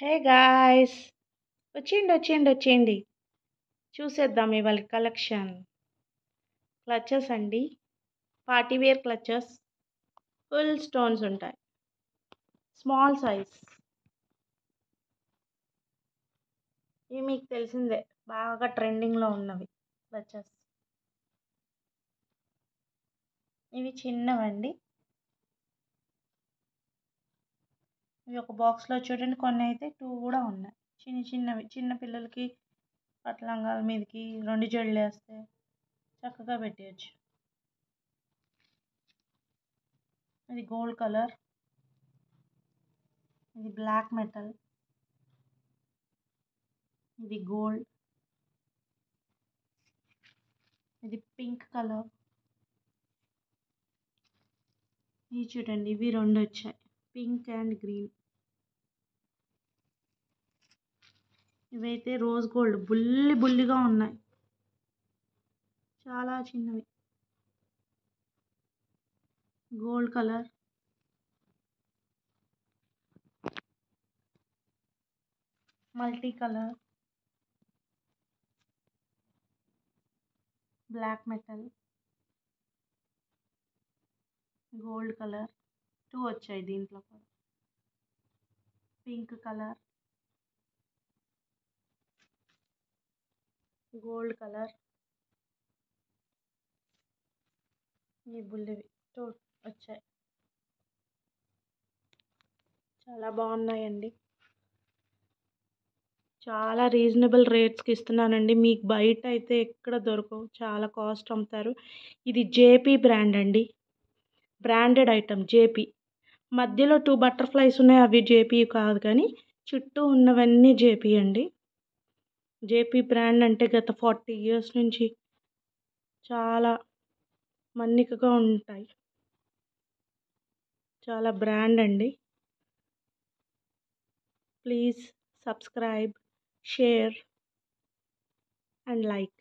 Hey guys, వచ్చేయండి చూసేద్దాం ఇవాళ కలెక్షన్. క్లచెస్ అండి, party wear clutches, full stones ఉంటాయి, స్మాల్ సైజ్. ఇవి మీకు తెలిసిందే, బాగా ట్రెండింగ్లో ఉన్నవి క్లచెస్. ఇవి చిన్నవండి, ఇవి ఒక బాక్స్లో చూడండి. కొన్ని అయితే 2 కూడా ఉన్నాయి, చిన్నవి. చిన్న పిల్లలకి పట్లంగాల మీదకి 2 జడలు వేస్తే చక్కగా పెట్టేయచ్చు. ఇది గోల్డ్ కలర్, ఇది బ్లాక్ మెటల్, ఇది గోల్డ్, ఇది పింక్ కలర్. ఇవి చూడండి, ఇవి 2 వచ్చాయి, పింక్ అండ్ గ్రీన్. ఇవైతే రోజ్ గోల్డ్, బుల్లిగా ఉన్నాయి, చాలా చిన్నవి. Gold colour, multi colour, black metal, gold colour. 2 వచ్చాయి దీంట్లో కూడా. Pink colour, gold colour. ఈ బుల్లివి 2 వచ్చాయి, చాలా బాగున్నాయండి. చాలా రీజనబుల్ రేట్స్కి ఇస్తున్నానండి. మీకు బయట అయితే ఎక్కడ దొరకవు, చాలా కాస్ట్ అమ్ముతారు. ఇది జేపీ బ్రాండ్ అండి, బ్రాండెడ్ ఐటమ్ జేపీ. మధ్యలో 2 బటర్ఫ్లైస్ ఉన్నాయి, అవి జేపీ కాదు, కానీ చుట్టూ ఉన్నవన్నీ జేపీ అండి. జేపీ బ్రాండ్ అంటే గత 40 ఇయర్స్ నుంచి చాలా మన్నికగా ఉంటాయి, చాలా బ్రాండ్ అండి. Please subscribe, share and like.